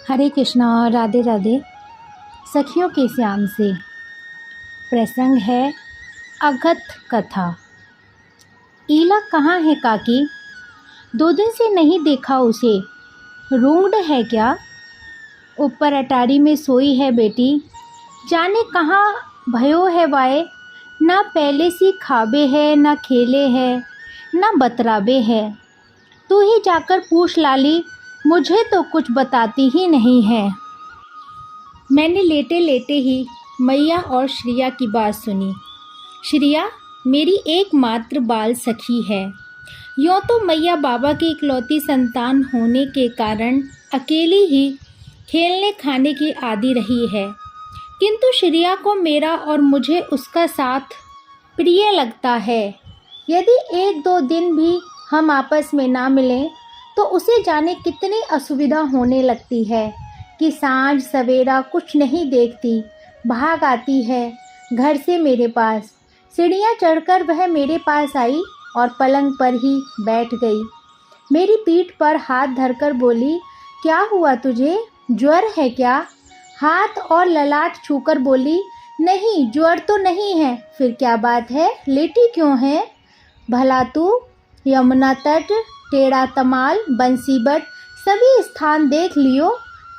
हरे कृष्णा, राधे राधे। सखियों के श्याम से प्रसंग है अगत कथा। ईला कहाँ है काकी? 2 दिन से नहीं देखा उसे। रूंगड है क्या? ऊपर अटारी में सोई है बेटी। जाने कहाँ भयो है वाए। ना पहले सी खाबे है, ना खेले है, ना बतराबे है। तू ही जाकर पूछ लाली, मुझे तो कुछ बताती ही नहीं है। मैंने लेटे लेटे ही मैया और श्रिया की बात सुनी। श्रिया मेरी एकमात्र बाल सखी है। यूँ तो मैया बाबा की इकलौती संतान होने के कारण अकेली ही खेलने खाने की आदी रही है, किंतु श्रिया को मेरा और मुझे उसका साथ प्रिय लगता है। यदि 1-2 दिन भी हम आपस में ना मिलें तो उसे जाने कितनी असुविधा होने लगती है कि सांझ सवेरा कुछ नहीं देखती, भाग आती है घर से मेरे पास। सीढ़ियाँ चढ़कर वह मेरे पास आई और पलंग पर ही बैठ गई। मेरी पीठ पर हाथ धरकर बोली, क्या हुआ तुझे? ज्वर है क्या? हाथ और ललाट छूकर बोली, नहीं ज्वर तो नहीं है। फिर क्या बात है, लेटी क्यों है? भला तू यमुना तट, टेढ़ा तमाल, बंसीबट सभी स्थान देख लियो,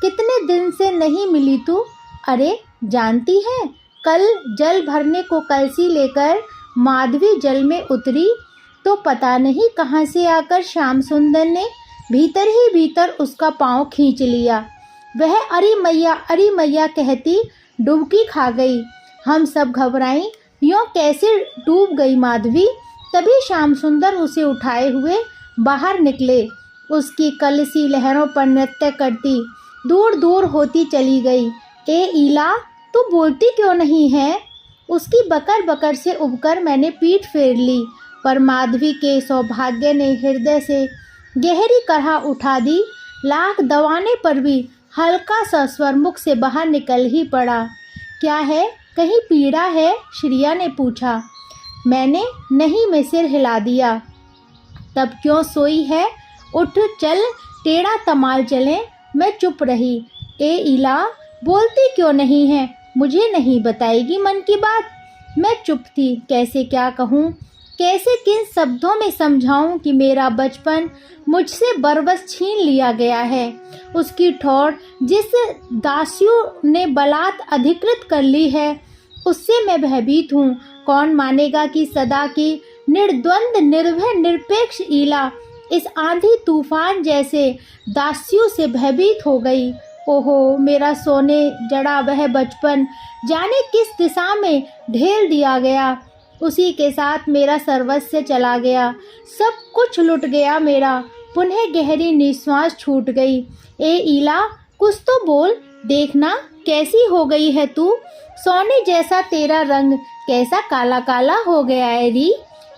कितने दिन से नहीं मिली तू। अरे जानती है, कल जल भरने को कलसी लेकर माधवी जल में उतरी तो पता नहीं कहाँ से आकर श्याम सुंदर ने भीतर ही भीतर उसका पाँव खींच लिया। वह अरे मैया कहती डुबकी खा गई। हम सब घबराई, यूँ कैसे डूब गई माधवी। तभी श्याम सुंदर उसे उठाए हुए बाहर निकले। उसकी कलसी लहरों पर नृत्य करती दूर दूर होती चली गई। ए ईला, तू बोलती क्यों नहीं है? उसकी बकर बकर से उबकर मैंने पीठ फेर ली, पर माधवी के सौभाग्य ने हृदय से गहरी करहा उठा दी। लाख दबाने पर भी हल्का सा स्वर मुख से बाहर निकल ही पड़ा। क्या है, कहीं पीड़ा है? श्रिया ने पूछा। मैंने नहीं में सिर हिला दिया। तब क्यों सोई है? उठ चल, टेढ़ा तमाल चलें। मैं चुप रही। ए ईला, बोलती क्यों नहीं है? मुझे नहीं बताएगी मन की बात? मैं चुप थी। कैसे क्या कहूँ, कैसे किन शब्दों में समझाऊं कि मेरा बचपन मुझसे बरबस छीन लिया गया है। उसकी ठौर जिस दासियों ने बलात् अधिकृत कर ली है, उससे मैं भयभीत हूँ। कौन मानेगा कि सदा की निर्द्वंद निर्भय निरपेक्ष ईला इस आंधी तूफान जैसे दासियों से भयभीत हो गई। ओहो, मेरा सोने जड़ा वह बचपन जाने किस दिशा में ढेल दिया गया। उसी के साथ मेरा सर्वस्व चला गया, सब कुछ लुट गया मेरा। पुनः गहरी निश्वास छूट गई। ए ईला, कुछ तो बोल, देखना कैसी हो गई है तू। सोने जैसा तेरा रंग कैसा काला काला हो गया है री।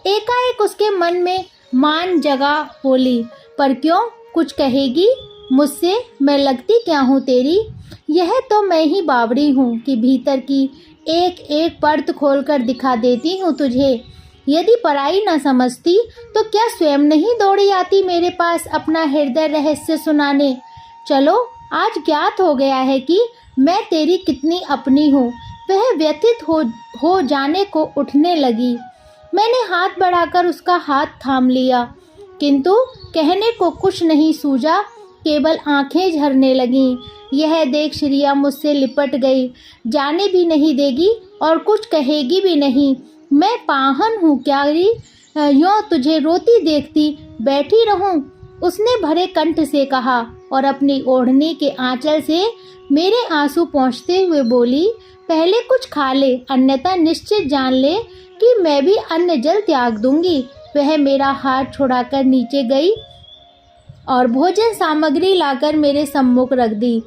एकाएक उसके मन में मान जगा। बोली, पर क्यों, कुछ कहेगी मुझसे? मैं लगती क्या हूँ तेरी? यह तो मैं ही बावड़ी हूँ कि भीतर की एक एक परत खोलकर दिखा देती हूँ तुझे। यदि पराई न समझती तो क्या स्वयं नहीं दौड़ी आती मेरे पास अपना हृदय रहस्य सुनाने। चलो, आज ज्ञात हो गया है कि मैं तेरी कितनी अपनी हूँ। वह व्यथित हो जाने को उठने लगी। मैंने हाथ बढ़ाकर उसका हाथ थाम लिया, किंतु कहने को कुछ नहीं सूझा, केवल आंखें झरने लगीं। यह देख श्रिया मुझसे लिपट गई। जाने भी नहीं देगी और कुछ कहेगी भी नहीं। मैं पाहन हूँ क्या री, यूँ तुझे रोती देखती बैठी रहूं? उसने भरे कंठ से कहा और अपनी ओढ़नी के आंचल से मेरे आंसू पोंछते हुए बोली, पहले कुछ खा ले, अन्यथा निश्चित जान ले कि मैं भी अन्न जल त्याग दूंगी। वह मेरा हाथ छुड़ाकर नीचे गई और भोजन सामग्री लाकर मेरे सम्मुख रख दी।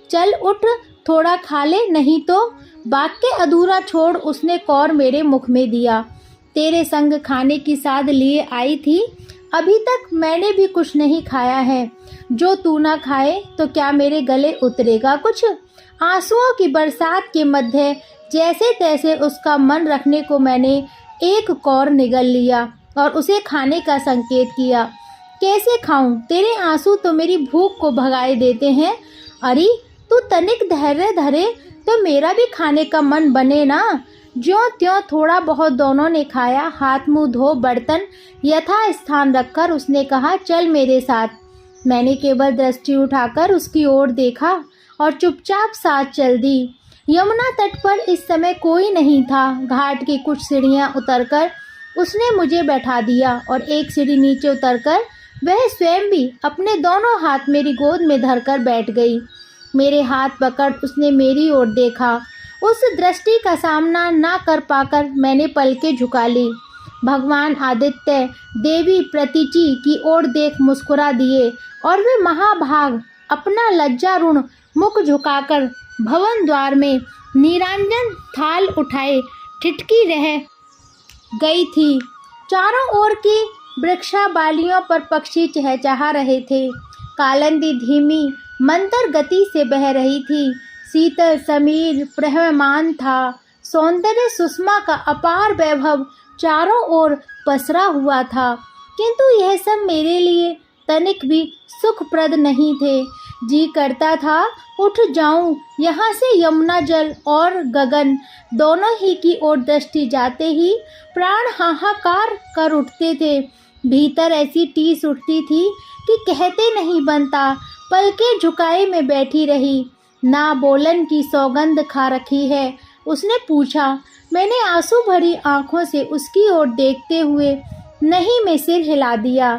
चल उठ, थोड़ा खा ले, नहीं तो। वाक्य अधूरा छोड़ उसने कौर मेरे मुख में दिया। तेरे संग खाने की साध लिए आई थी, अभी तक मैंने भी कुछ नहीं खाया है। जो तू ना खाए तो क्या मेरे गले उतरेगा कुछ? आंसुओं की बरसात के मध्य जैसे तैसे उसका मन रखने को मैंने एक कौर निगल लिया और उसे खाने का संकेत किया। कैसे खाऊं? तेरे आंसू तो मेरी भूख को भगाए देते हैं। अरे तू तनिक धैर्य धरे तो मेरा भी खाने का मन बने ना। ज्यों त्यों थोड़ा बहुत दोनों ने खाया। हाथ मुंह धो बर्तन यथा स्थान रखकर उसने कहा, चल मेरे साथ। मैंने केवल दृष्टि उठाकर उसकी ओर देखा और चुपचाप साथ चल दी। यमुना तट पर इस समय कोई नहीं था। घाट की कुछ सीढ़ियां उतरकर उसने मुझे बैठा दिया और एक सीढ़ी नीचे उतरकर वह स्वयं भी अपने दोनों हाथ मेरी गोद में धरकर बैठ गई। मेरे हाथ पकड़ उसने मेरी ओर देखा। उस दृष्टि का सामना ना कर पाकर मैंने पलकें झुका ली। भगवान आदित्य देवी प्रतीचि की ओर देख मुस्कुरा दिए और वे महाभाग अपना लज्जारुण मुख झुकाकर भवन द्वार में निरांजन थाल उठाए ठिठकी रह गई थी। चारों ओर की वृक्षाबालियों पर पक्षी चहचहा रहे थे। कालिंदी धीमी मंतर गति से बह रही थी। शीतल समीर प्रवहमान था। सौंदर्य सुषमा का अपार वैभव चारों ओर पसरा हुआ था, किंतु यह सब मेरे लिए तनिक भी सुखप्रद नहीं थे। जी करता था उठ जाऊं यहाँ से। यमुना जल और गगन दोनों ही की ओर दृष्टि जाते ही प्राण हाहाकार कर उठते थे। भीतर ऐसी टीस उठती थी कि कहते नहीं बनता। पलके झुकाए में बैठी रही। ना बोलन की सौगंध खा रखी है, उसने पूछा। मैंने आंसू भरी आंखों से उसकी ओर देखते हुए नहीं में सिर हिला दिया।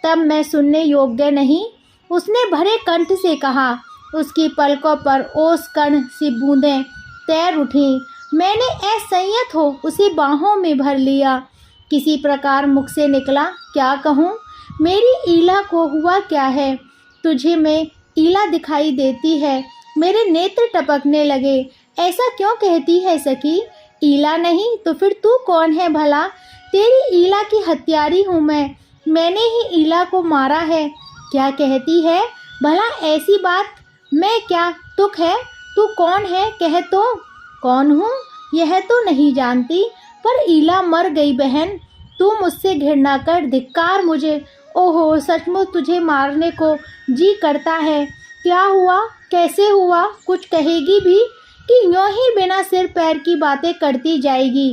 तब मैं सुनने योग्य नहीं, उसने भरे कंठ से कहा। उसकी पलकों पर ओस कण सी बूंदें तैर उठी। मैंने असंयत हो उसे बाहों में भर लिया। किसी प्रकार मुख से निकला, क्या कहूँ, मेरी ईला को हुआ क्या है? तुझे में ईला दिखाई देती है। मेरे नेत्र टपकने लगे। ऐसा क्यों कहती है सखी? ईला नहीं तो फिर तू कौन है भला? तेरी ईला की हत्यारी हूँ मैं। मैंने ही ईला को मारा है। क्या कहती है भला ऐसी बात? मैं क्या तुक है? तू कौन है कह तो? कौन हूँ यह तो नहीं जानती, पर ईला मर गई बहन। तू मुझसे घृणा कर, धिक्कार मुझे। ओहो, सचमुच तुझे मारने को जी करता है। क्या हुआ, कैसे हुआ, कुछ कहेगी भी कि यूं ही बिना सिर पैर की बातें करती जाएगी?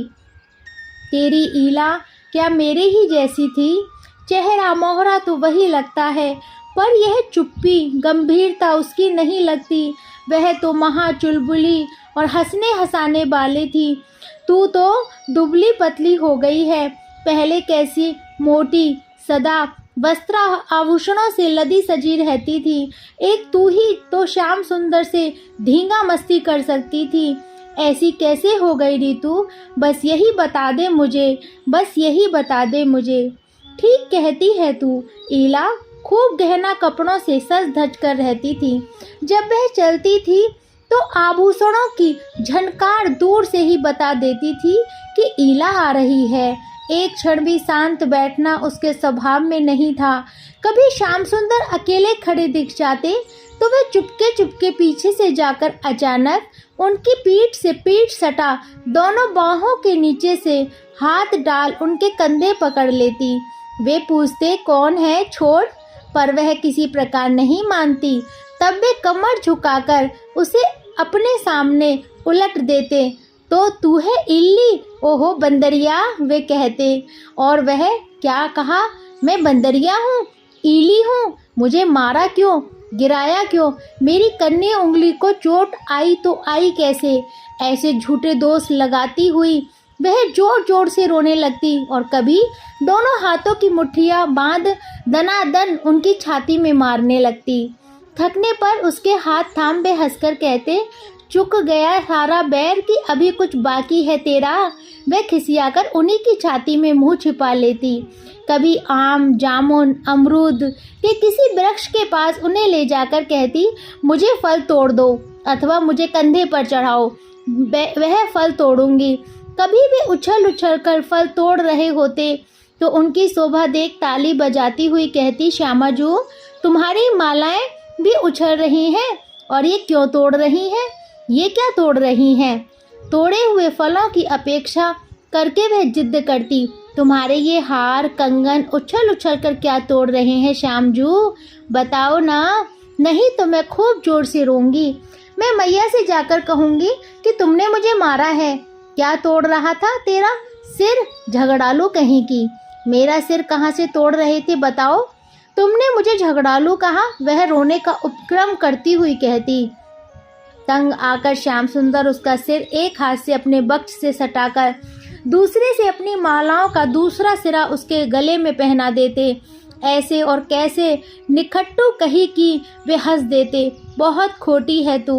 तेरी ईला क्या मेरे ही जैसी थी? चेहरा मोहरा तो वही लगता है, पर यह चुप्पी गंभीरता उसकी नहीं लगती। वह तो महा चुलबुली और हंसने हंसाने वाली थी। तू तो दुबली पतली हो गई है। पहले कैसी मोटी, सदा वस्त्र आभूषणों से लदी सजी रहती थी। एक तू ही तो श्याम सुंदर से धींगा मस्ती कर सकती थी। ऐसी कैसे हो गई ऋतु? बस यही बता दे मुझे, बस यही बता दे मुझे। ठीक कहती है तू। ईला खूब गहना कपड़ों से सज धज कर रहती थी। जब वह चलती थी तो आभूषणों की झनकार दूर से ही बता देती थी कि ईला आ रही है। एक क्षण भी शांत बैठना उसके स्वभाव में नहीं था। कभी श्याम सुंदर अकेले खड़े दिख जाते तो वह चुपके चुपके पीछे से जाकर अचानक उनकी पीठ से पीठ सटा दोनों बाहों के नीचे से हाथ डाल उनके कंधे पकड़ लेती। वे पूछते, कौन है, छोड़, पर वह किसी प्रकार नहीं मानती। तब वे कमर झुकाकर उसे अपने सामने उलट देते। तो तू है इल्ली? ओहो बंदरिया, वे कहते। और वह क्या कहा? मैं बंदरिया हूँ, इली हूँ? मुझे मारा क्यों, गिराया क्यों? मेरी कन्नी उंगली को चोट आई तो आई कैसे? ऐसे झूठे दोष लगाती हुई वह जोर जोर से रोने लगती और कभी दोनों हाथों की मुट्ठियां बांध दनादन उनकी छाती में मारने लगती। थकने पर उसके हाथ थाम वे हंसकर कहते, चुक गया सारा बैर कि अभी कुछ बाकी है तेरा। वह खिसियाकर उन्हीं की छाती में मुंह छिपा लेती। कभी आम, जामुन, अमरूद के किसी वृक्ष के पास उन्हें ले जाकर कहती, मुझे फल तोड़ दो अथवा मुझे कंधे पर चढ़ाओ, वह फल तोड़ूंगी। कभी भी उछल उछल कर फल तोड़ रहे होते तो उनकी शोभा देख ताली बजाती हुई कहती, श्यामाजू, तुम्हारी मालाएं भी उछल रही हैं और ये क्यों तोड़ रही हैं? ये क्या तोड़ रही हैं? तोड़े हुए फलों की अपेक्षा करके वह जिद करती, तुम्हारे ये हार कंगन उछल उछल कर क्या तोड़ रहे हैं श्यामजू? बताओ ना, नहीं तो मैं खूब जोर से रोऊंगी। मैं मैया से जाकर कहूँगी कि तुमने मुझे मारा है। क्या तोड़ रहा था तेरा सिर, झगड़ालू कहीं की। मेरा सिर कहाँ से तोड़ रहे थे बताओ। तुमने मुझे झगड़ालू कहा, वह रोने का उपक्रम करती हुई कहती। तंग आकर श्याम सुंदर उसका सिर एक हाथ से अपने वक्ष से सटाकर दूसरे से अपनी मालाओं का दूसरा सिरा उसके गले में पहना देते। ऐसे और कैसे निखट्टू कही कि वे हंस देते। बहुत खोटी है तू।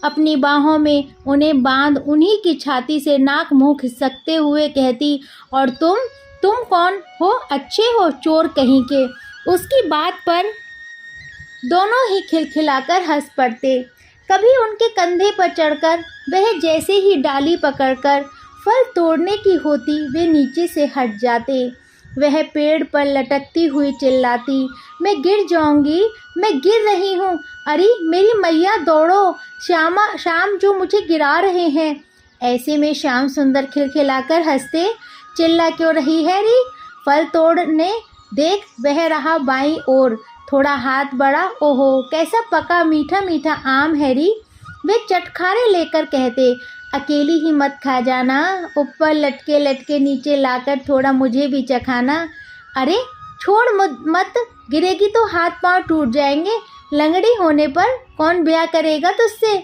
अपनी बाहों में उन्हें बांध उन्हीं की छाती से नाक मुंह खिसकते हुए कहती, और तुम कौन हो? अच्छे हो चोर कहीं के। उसकी बात पर दोनों ही खिलखिलाकर हंस पड़ते। कभी उनके कंधे पर चढ़कर वह जैसे ही डाली पकड़कर फल तोड़ने की होती, वे नीचे से हट जाते। वह पेड़ पर लटकती हुई चिल्लाती, मैं गिर जाऊंगी, मैं गिर रही हूँ। अरे मेरी मैया दौड़ो, श्याम जो मुझे गिरा रहे हैं। ऐसे में श्याम सुंदर खिलखिलाकर हंसते। चिल्ला क्यों रही है री? फल तोड़ने देख, बह रहा बाईं ओर। थोड़ा हाथ बढ़ा, ओहो कैसा पका मीठा मीठा आम है री। वे चटखारे लेकर कहते, अकेली ही मत खा जाना, ऊपर लटके लटके नीचे लाकर थोड़ा मुझे भी चखाना। अरे छोड़ मत, गिरेगी तो हाथ पांव टूट जाएंगे। लंगड़ी होने पर कौन ब्याह करेगा तुझसे।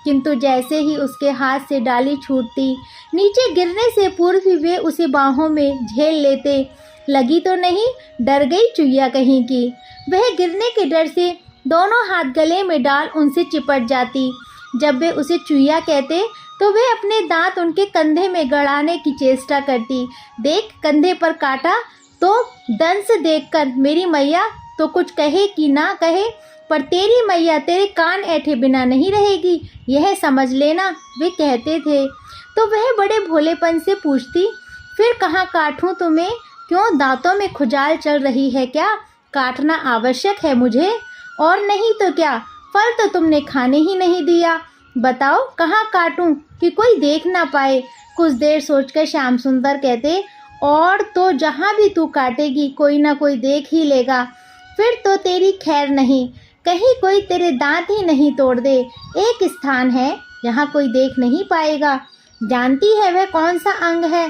किंतु जैसे ही उसके हाथ से डाली छूटती, नीचे गिरने से पूर्व ही वे उसे बाहों में झेल लेते। लगी तो नहीं, डर गई चुईया कहीं की। वह गिरने के डर से दोनों हाथ गले में डाल उनसे चिपट जाती। जब वे उसे चुईया कहते तो वे अपने दांत उनके कंधे में गड़ाने की चेष्टा करती। देख कंधे पर काटा तो दंश देखकर मेरी मैया तो कुछ कहे कि ना कहे, पर तेरी मैया तेरे कान ऐठे बिना नहीं रहेगी, यह समझ लेना, वे कहते थे। तो वह बड़े भोलेपन से पूछती, फिर कहाँ काटूं तुम्हें? क्यों दांतों में खुजाल चल रही है क्या? काटना आवश्यक है मुझे, और नहीं तो क्या, फल तो तुमने खाने ही नहीं दिया। बताओ कहाँ काटूं कि कोई देख ना पाए। कुछ देर सोचकर श्याम सुंदर कहते, और तो जहाँ भी तू काटेगी कोई ना कोई देख ही लेगा, फिर तो तेरी खैर नहीं। कहीं कोई तेरे दांत ही नहीं तोड़ दे। एक स्थान है जहाँ कोई देख नहीं पाएगा। जानती है वह कौन सा अंग है?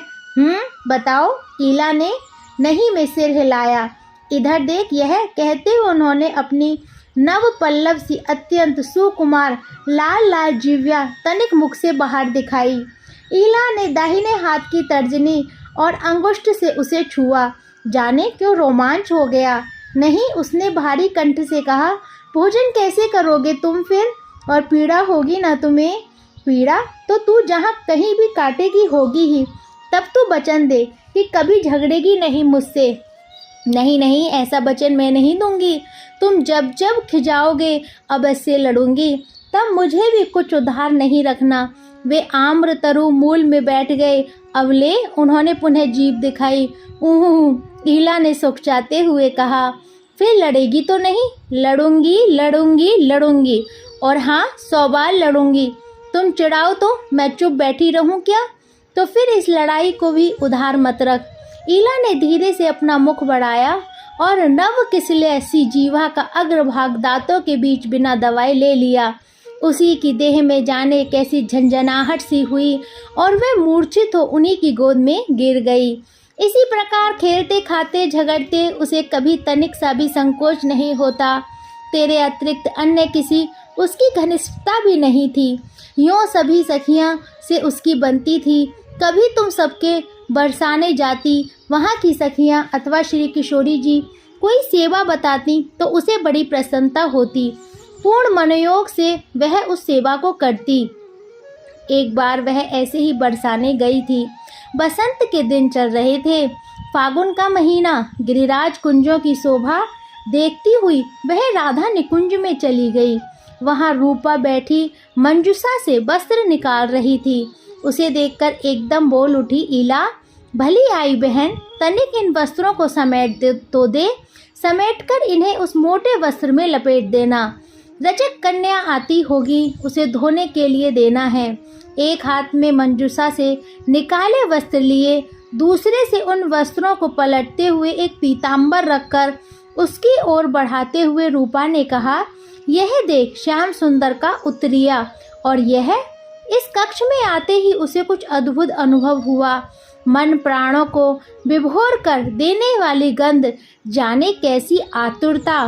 बताओ। ईला ने नहीं में सिर हिलाया। इधर देख, यह कहते हुए उन्होंने अपनी नव पल्लव सी अत्यंत सुकुमार लाल लाल जिव्या तनिक मुख से बाहर दिखाई। ईला ने दाहिने हाथ की तर्जनी और अंगुष्ठ से उसे छुआ। जाने क्यों रोमांच हो गया। नहीं, उसने भारी कंठ से कहा, भोजन कैसे करोगे तुम फिर? और पीड़ा होगी ना तुम्हें? पीड़ा तो तू जहाँ कहीं भी काटेगी होगी ही। तब तू वचन दे कि कभी झगड़ेगी नहीं मुझसे। नहीं नहीं, ऐसा वचन मैं नहीं दूंगी। तुम जब जब खिजाओगे अवश्य लड़ूंगी। तब मुझे भी कुछ उधार नहीं रखना। वे आम्र तरु मूल में बैठ गए। अवले, उन्होंने पुनः जीभ दिखाई। ईला ने सुखचाते हुए कहा, फिर लड़ेगी तो नहीं? लड़ूंगी लड़ूंगी लड़ूंगी, और हाँ 100 बार लड़ूंगी। तुम चिढ़ाओ तो मैं चुप बैठी रहूं क्या? तो फिर इस लड़ाई को भी उधार मत रख। ईला ने धीरे से अपना मुख बढ़ाया और नव किसले सी जीवा का अग्रभाग दांतों के बीच बिना दवाई ले लिया। उसी की देह में जाने कैसी झंझनाहट सी हुई और वह मूर्छित हो उन्हीं की गोद में गिर गई। इसी प्रकार खेलते खाते झगड़ते उसे कभी तनिक सा भी संकोच नहीं होता। तेरे अतिरिक्त अन्य किसी उसकी घनिष्ठता भी नहीं थी। यूँ सभी सखियाँ से उसकी बनती थी। कभी तुम सबके बरसाने जाती, वहाँ की सखियाँ अथवा श्री किशोरी जी कोई सेवा बताती तो उसे बड़ी प्रसन्नता होती। पूर्ण मनोयोग से वह उस सेवा को करती। एक बार वह ऐसे ही बरसाने गई थी। बसंत के दिन चल रहे थे, फागुन का महीना। गिरिराज कुंजों की शोभा देखती हुई वह राधा निकुंज में चली गई। वहाँ रूपा बैठी मंजूषा से वस्त्र निकाल रही थी। उसे देखकर एकदम बोल उठी, ईला भली आई बहन, तनिक इन वस्त्रों को समेट दे। समेटकर इन्हें उस मोटे वस्त्र में लपेट देना। रजक कन्या आती होगी, उसे धोने के लिए देना है। एक हाथ में मंजूषा से निकाले वस्त्र लिए, दूसरे से उन वस्त्रों को पलटते हुए एक पीताम्बर रखकर उसकी ओर बढ़ाते हुए रूपा ने कहा, यह देख श्याम सुंदर का उतरिया और यह इस कक्ष में आते ही उसे कुछ अद्भुत अनुभव हुआ। मन प्राणों को विभोर कर देने वाली गंध, जाने कैसी आतुरता,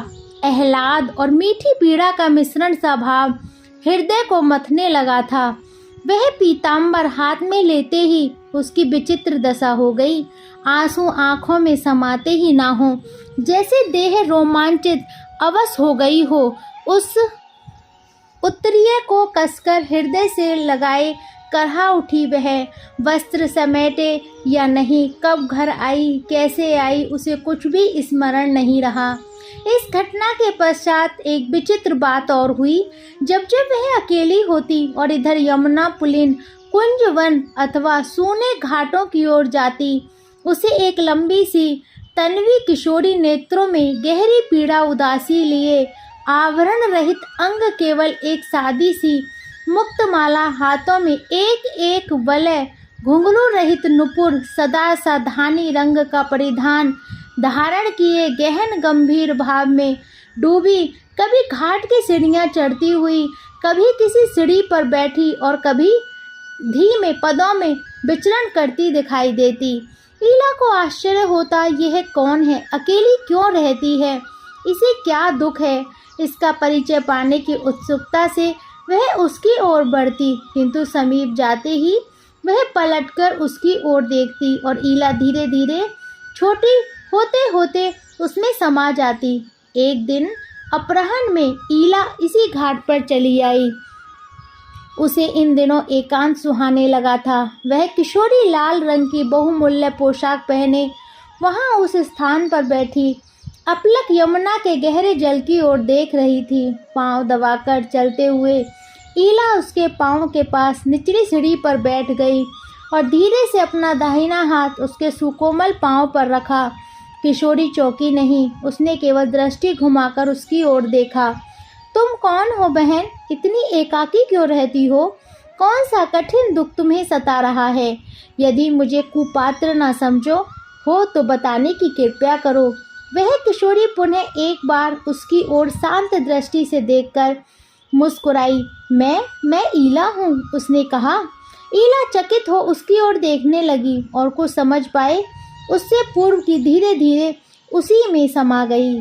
आह्लाद और मीठी पीड़ा का मिश्रण सा भाव हृदय को मथने लगा था। वह पीताम्बर हाथ में लेते ही उसकी विचित्र दशा हो गई। आंसू आंखों में समाते ही ना हो, जैसे देह रोमांचित अवश हो गई हो। उस उत्तरीय को कसकर हृदय से लगाए करहा उठी वह। वस्त्र समेटे या नहीं, कब घर आई, कैसे आई, उसे कुछ भी स्मरण नहीं रहा। इस घटना के पश्चात एक विचित्र बात और हुई। जब जब वह अकेली होती और इधर यमुना पुलिन, कुंज वन अथवा सूने घाटों की ओर जाती, उसे एक लंबी सी तन्वी किशोरी नेत्रों में गहरी पीड़ा उदासी लिए आवरण रहित अंग, केवल एक सादी सी मुक्त माला, हाथों में एक एक वलय, घुंघरू रहित नुपुर, सदा साधानी रंग का परिधान धारण किए गहन गंभीर भाव में डूबी, कभी घाट की सीढ़ियां चढ़ती हुई, कभी किसी सीढ़ी पर बैठी और कभी धीमे पदों में विचरण करती दिखाई देती। ईला को आश्चर्य होता, यह कौन है, अकेली क्यों रहती है, इसे क्या दुख है। इसका परिचय पाने की उत्सुकता से वह उसकी ओर बढ़ती, किंतु समीप जाते ही वह पलटकर उसकी ओर देखती और ईला धीरे धीरे छोटी होते होते उसमें समा जाती। एक दिन अपराह्न में ईला इसी घाट पर चली आई। उसे इन दिनों एकांत सुहाने लगा था। वह किशोरी लाल रंग की बहुमूल्य पोशाक पहने वहां उस स्थान पर बैठी अपलक यमुना के गहरे जल की ओर देख रही थी। पांव दबाकर चलते हुए ईला उसके पांव के पास निचली सीढ़ी पर बैठ गई और धीरे से अपना दाहिना हाथ उसके सुकोमल पांव पर रखा। किशोरी चौकी नहीं, उसने केवल दृष्टि घुमाकर उसकी ओर देखा। तुम कौन हो बहन, इतनी एकाकी क्यों रहती हो, कौन सा कठिन दुख तुम्हें सता रहा है। यदि मुझे कुपात्र न समझो हो तो बताने की कृपया करो। वह किशोरी पुनः एक बार उसकी ओर शांत दृष्टि से देखकर मुस्कुराई। मैं ईला हूँ, उसने कहा। ईला चकित हो उसकी ओर देखने लगी और कुछ समझ पाए उससे पूर्व की धीरे धीरे उसी में समा गई।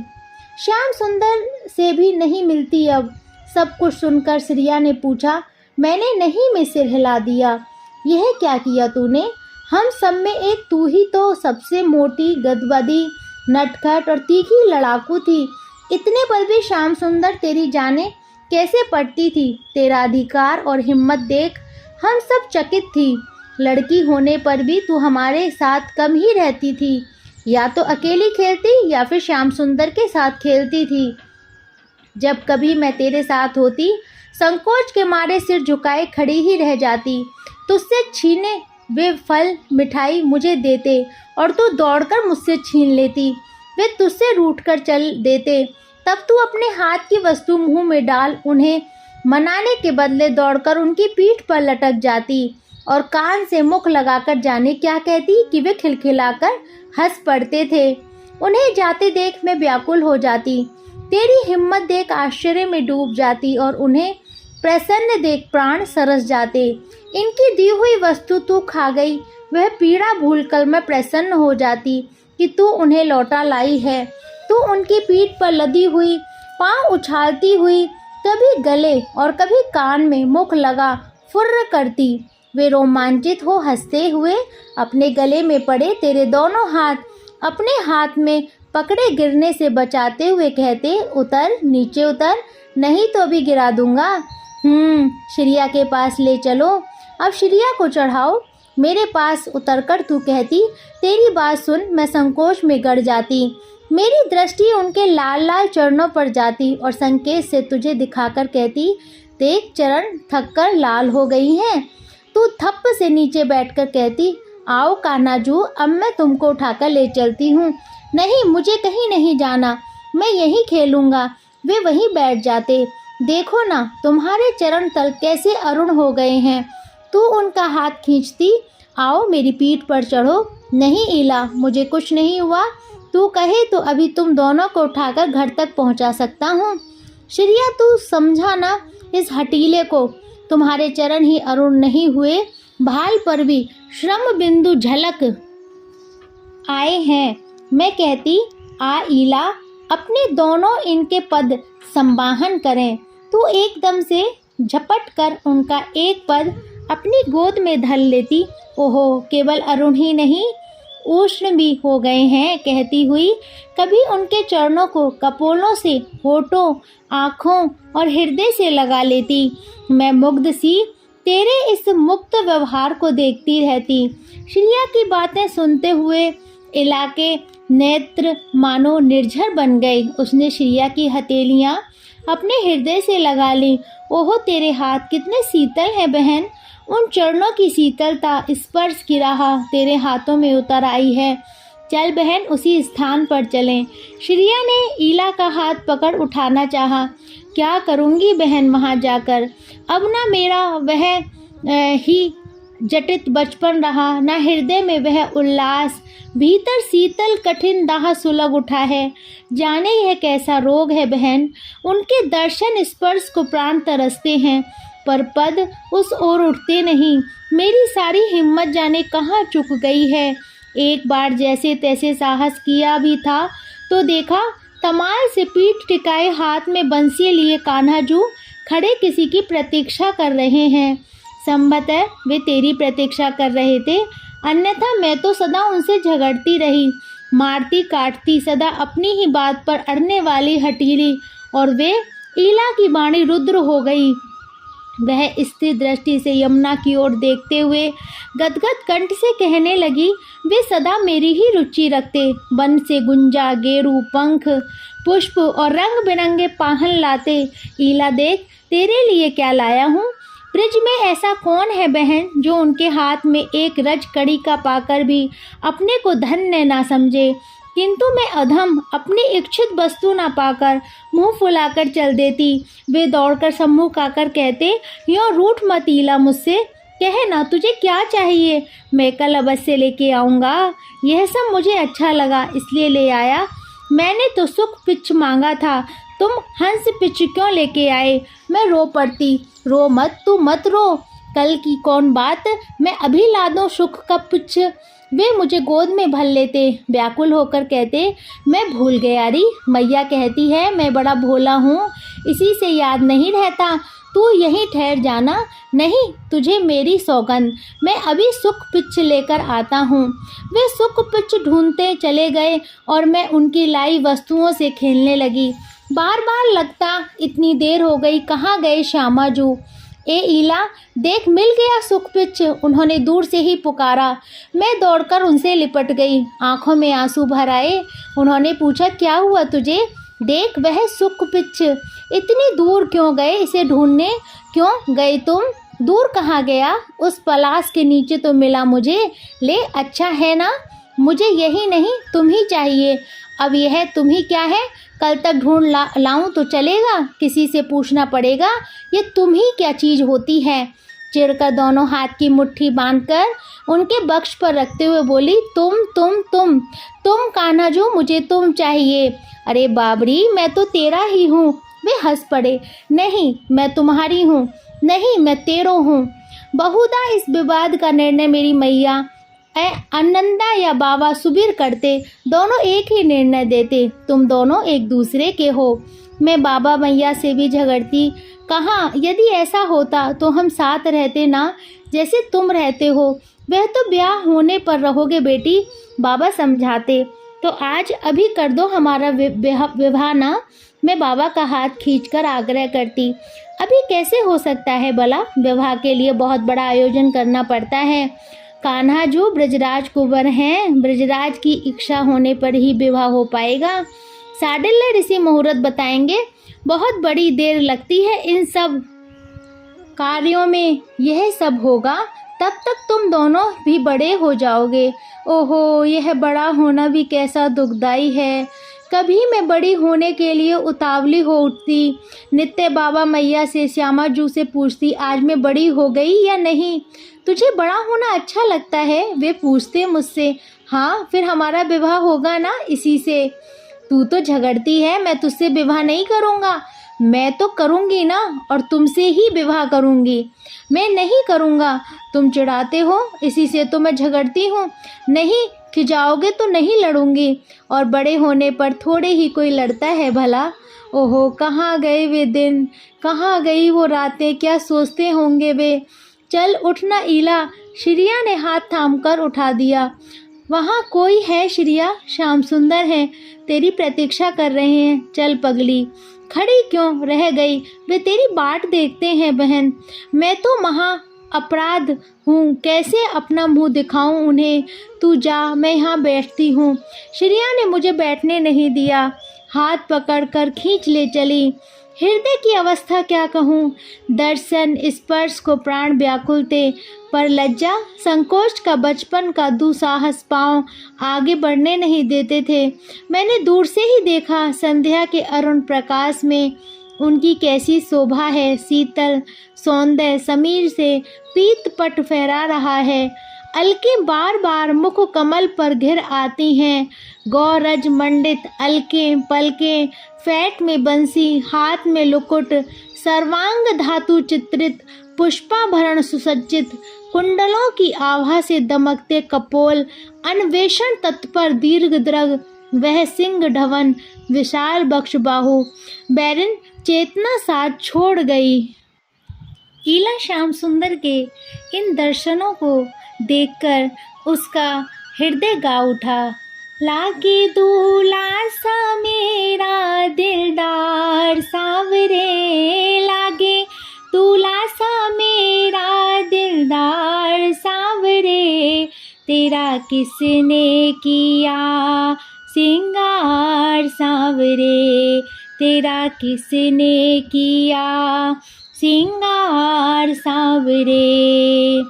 श्याम सुंदर से भी नहीं मिलती अब। सब कुछ सुनकर श्रिया ने पूछा। मैंने नहीं में सिर हिला दिया। यह क्या किया तूने, हम सब में एक तू ही तो सबसे मोटी, गदबदी, नटखट और तीखी लड़ाकू थी। इतने पर भी श्याम सुंदर तेरी जाने कैसे पड़ती थी। तेरा अधिकार और हिम्मत देख हम सब चकित थी। लड़की होने पर भी तू हमारे साथ कम ही रहती थी, या तो अकेली खेलती या फिर श्याम सुंदर के साथ खेलती थी। जब कभी मैं तेरे साथ होती, संकोच के मारे सिर झुकाए खड़ी ही रह जाती। तुझसे छीने वे फल मिठाई मुझे देते और तू दौड़कर मुझसे छीन लेती। वे तुझसे रूठकर चल देते, तब तू अपने हाथ की वस्तु मुंह में डाल उन्हें मनाने के बदले दौड़कर उनकी पीठ पर लटक जाती और कान से मुख लगाकर जाने क्या कहती कि वे खिलखिलाकर हंस पड़ते थे। उन्हें जाते देख मैं व्याकुल हो जाती, तेरी हिम्मत देख आश्चर्य में डूब जाती और उन्हें प्रसन्न देख प्राण सरस जाते। इनकी दी हुई वस्तु तू खा गई, वह पीड़ा भूलकर मैं प्रसन्न हो जाती कि तू उन्हें लौटा लाई है। तू उनकी पीठ पर लदी हुई, पांव उछालती हुई, कभी गले और कभी कान में मुख लगा फुर्र करती। वे रोमांचित हो हंसते हुए अपने गले में पड़े तेरे दोनों हाथ अपने हाथ में पकड़े गिरने से बचाते हुए कहते, उतर नीचे उतर, नहीं तो भी गिरा दूंगा। श्रिया के पास ले चलो, अब श्रिया को चढ़ाओ। मेरे पास उतरकर तू कहती, तेरी बात सुन, मैं संकोच में गड़ जाती। मेरी दृष्टि उनके लाल लाल चरणों पर जाती और संकेत से तुझे दिखाकर कहती, देख चरण थककर लाल हो गई हैं। तू थप्प से नीचे बैठकर कहती, आओ कान्हाजू, अब मैं तुमको उठाकर ले चलती हूँ। नहीं, मुझे कहीं नहीं जाना, मैं यहीं खेलूँगा। वे वहीं बैठ जाते। देखो ना तुम्हारे चरण तल कैसे अरुण हो गए हैं। तू उनका हाथ खींचती, आओ मेरी पीठ पर चढ़ो। नहीं ईला, मुझे कुछ नहीं हुआ, तू कहे तो अभी तुम दोनों को उठाकर घर तक पहुंचा सकता हूँ। श्रिया तू समझा ना इस हटीले को, तुम्हारे चरण ही अरुण नहीं हुए, भाल पर भी श्रम बिंदु झलक आए हैं। मैं कहती आ ईला, अपने दोनों इनके पद संवाहन करें। तू एकदम से झपट कर उनका एक पद अपनी गोद में धर लेती। ओहो, केवल अरुण ही नहीं, उष्ण भी हो गए हैं, कहती हुई कभी उनके चरणों को कपोलों से, होठों, आँखों और हृदय से लगा लेती। मैं मुग्ध सी तेरे इस मुक्त व्यवहार को देखती रहती। श्रिया की बातें सुनते हुए इलाके नेत्र मानो निर्झर बन गए। उसने श्रिया की हथेलियाँ अपने हृदय से लगा ली। ओहो, तेरे हाथ कितने शीतल हैं बहन, उन चरणों की शीतलता स्पर्श की राह तेरे हाथों में उतर आई है। चल बहन, उसी स्थान पर चलें। श्रिया ने ईला का हाथ पकड़ उठाना चाहा। क्या करूँगी बहन वहाँ जाकर, अब ना मेरा वह ही जटित बचपन रहा, ना हृदय में वह उल्लास, भीतर शीतल कठिन दाह सुलग उठा है। जाने यह कैसा रोग है बहन, उनके दर्शन स्पर्श को प्राण तरसते हैं, पर पद उस ओर उठते नहीं। मेरी सारी हिम्मत जाने कहाँ चुक गई है। एक बार जैसे तैसे साहस किया भी था तो देखा तमाल से पीठ टिकाए हाथ में बंसी लिए कान्हाजू खड़े किसी की प्रतीक्षा कर रहे हैं। संभवतः वे तेरी प्रतीक्षा कर रहे थे, अन्यथा मैं तो सदा उनसे झगड़ती रही, मारती काटती, सदा अपनी ही बात पर अड़ने वाली हठीली। और वे ईला की वाणी रुद्र हो गई। वह स्थिर दृष्टि से यमुना की ओर देखते हुए गदगद कंठ से कहने लगी, वे सदा मेरी ही रुचि रखते, वन से गुंजा, गेरू, पंख, पुष्प और रंग बिरंगे पाहन लाते। ईला देख तेरे लिए क्या लाया हूँ। ब्रिज में ऐसा कौन है बहन जो उनके हाथ में एक रज कड़ी का पाकर भी अपने को धन्य ना समझे, किंतु मैं अधम अपनी इच्छित वस्तु ना पाकर मुंह फुलाकर चल देती। वे दौड़कर सम्मुख आकर कहते, यों रूठ मत ईला मुझसे, कहे ना तुझे क्या चाहिए, मैं कल अवश्य लेके आऊँगा। यह सब मुझे अच्छा लगा इसलिए ले आया, मैंने तो सुख पिच मांगा था, तुम हंस पिच क्यों लेके आए। मैं रो पड़ती। रो मत, तू मत रो, कल की कौन बात, मैं अभी ला दूँ सुख का पिच। वे मुझे गोद में भर लेते, व्याकुल होकर कहते, मैं भूल गया री, मैया कहती है मैं बड़ा भोला हूँ, इसी से याद नहीं रहता, तू यहीं ठहर जाना। नहीं, तुझे मेरी सौगंध, मैं अभी सुख पिच लेकर आता हूँ। वे सुख पिच ढूंढते चले गए और मैं उनकी लाई वस्तुओं से खेलने लगी। बार बार लगता इतनी देर हो गई, कहाँ गए श्यामाजू। ए ईला देख, मिल गया सुख पिच, उन्होंने दूर से ही पुकारा। मैं दौड़कर उनसे लिपट गई, आंखों में आंसू भर आए। उन्होंने पूछा, क्या हुआ तुझे। देख वह सुख पिच, इतनी दूर क्यों गए इसे ढूंढने, क्यों गए तुम। दूर कहाँ गया, उस पलाश के नीचे तो मिला मुझे, ले अच्छा है ना। मुझे यही नहीं तुम ही चाहिए। अब यह तुम ही क्या है, कल तक ढूंढ लाऊं तो चलेगा, किसी से पूछना पड़ेगा ये तुम ही क्या चीज़ होती है। चिढ़कर दोनों हाथ की मुट्ठी बांधकर उनके बक्ष पर रखते हुए बोली, तुम कान्हाजू, मुझे तुम चाहिए। अरे बाबरी, मैं तो तेरा ही हूँ। वे हंस पड़े, नहीं मैं तुम्हारी हूँ, नहीं मैं तेरो हूँ। बहुधा इस विवाद का निर्णय मेरी मैया आनंदा या बाबा सुबीर करते, दोनों एक ही निर्णय देते, तुम दोनों एक दूसरे के हो। मैं बाबा मैया से भी झगड़ती, कहाँ यदि ऐसा होता तो हम साथ रहते ना, जैसे तुम रहते हो। वह तो ब्याह होने पर रहोगे बेटी, बाबा समझाते। तो आज अभी कर दो हमारा विवाह ना। मैं बाबा का हाथ खींचकर आग्रह करती। अभी कैसे हो सकता है भला, विवाह के लिए बहुत बड़ा आयोजन करना पड़ता है। कान्हा जो ब्रजराज कुंवर हैं, ब्रजराज की इच्छा होने पर ही विवाह हो पाएगा। साडिल्य ऋषि मुहूर्त बताएंगे, बहुत बड़ी देर लगती है इन सब कार्यों में। यह सब होगा तब तक तुम दोनों भी बड़े हो जाओगे। ओहो, यह बड़ा होना भी कैसा दुखदाई है। कभी मैं बड़ी होने के लिए उतावली हो उठती, नित्य बाबा मैया से, श्यामाजू से पूछती, आज मैं बड़ी हो गई या नहीं। तुझे बड़ा होना अच्छा लगता है, वे पूछते मुझसे। हाँ, फिर हमारा विवाह होगा ना इसी से। तू तो झगड़ती है, मैं तुझसे विवाह नहीं करूँगा। मैं तो करूँगी ना, और तुमसे ही विवाह करूँगी। मैं नहीं करूँगा, तुम चिढ़ाते हो इसी से तो मैं झगड़ती हूँ। नहीं खिजाओगे तो नहीं लड़ूंगी, और बड़े होने पर थोड़े ही कोई लड़ता है भला। ओहो कहाँ गए वे दिन, कहाँ गई वो रातें, क्या सोचते होंगे वे। चल उठना ईला, श्रिया ने हाथ थामकर उठा दिया। वहाँ कोई है श्रिया, श्याम सुंदर हैं, तेरी प्रतीक्षा कर रहे हैं। चल पगली, खड़ी क्यों रह गई, वे तेरी बाट देखते हैं बहन। मैं तो महा अपराध हूँ, कैसे अपना मुंह दिखाऊं उन्हें। तू जा, मैं यहाँ बैठती हूँ। श्रिया ने मुझे बैठने नहीं दिया, हाथ पकड़कर खींच ले चली। हृदय की अवस्था क्या कहूँ, दर्शन स्पर्श को प्राण व्याकुल थे, पर लज्जा संकोच का बचपन का दुस्साहस पांव आगे बढ़ने नहीं देते थे। मैंने दूर से ही देखा, संध्या के अरुण प्रकाश में उनकी कैसी शोभा है, शीतल सौंदर्य समीर से पीत पट फहरा रहा है। अलके बार बार मुख कमल पर घिर आती हैं, गौरज मंडित अलके पलके, फैट में बंसी, हाथ में लुकुट, सर्वांग धातु चित्रित, पुष्पाभरण सुसज्जित, कुंडलों की आभा से दमकते कपोल, अन्वेषण तत्पर दीर्घ द्रग, वह सिंह ढवन विशाल बक्ष बाहु। बैरन चेतना साथ छोड़ गई। ईला श्याम सुंदर के इन दर्शनों को देखकर उसका हृदय गा उठा। लागे दूल्हा सा मेरा दिलदार सांवरे, लागे दूल्हा सा मेरा दिलदार सांवरे, तेरा किसने किया सिंगार सांवरे, तेरा किसने किया सिंगार सांवरे।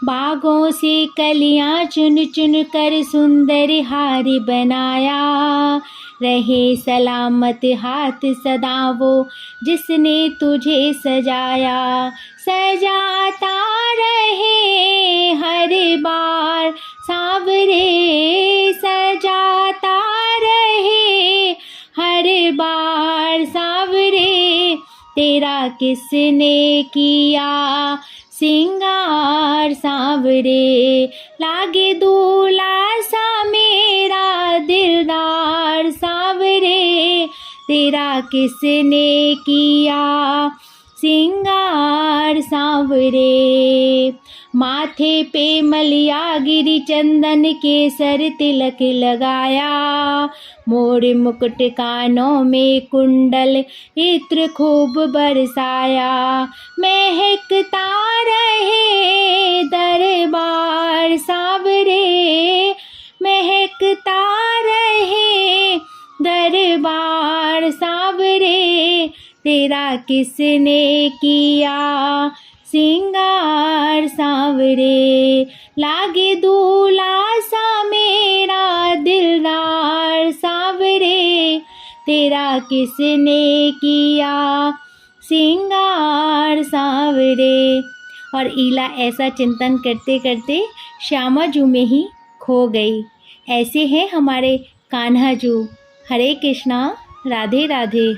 बागों से कलियां चुन चुन कर सुंदर हार बनाया, रहे सलामत हाथ सदा वो जिसने तुझे सजाया। सजाता रहे हर बार सांवरे, सजाता रहे हर बार सांवरे, तेरा किसने किया सिंगार सांवरे। लागे दूल्हा सा मेरा दिलदार सांवरे, तेरा किसने किया सिंगार सांवरे। माथे पे मलिया गिरी चंदन के सर तिलक लगाया, मोर मुकुट कानों में कुंडल इत्र खूब बरसाया। महकता रहे दरबार सांवरे, महकता रहे दरबार सांवरे, तेरा किसने किया सिंगार सांवरे। लागे दूल्हा सा मेरा दिलदार सांवरे, तेरा किसने किया सिंगार सांवरे। और ईला ऐसा चिंतन करते करते श्यामा जू में ही खो गई। ऐसे हैं हमारे कान्हा जू। हरे कृष्णा, राधे राधे।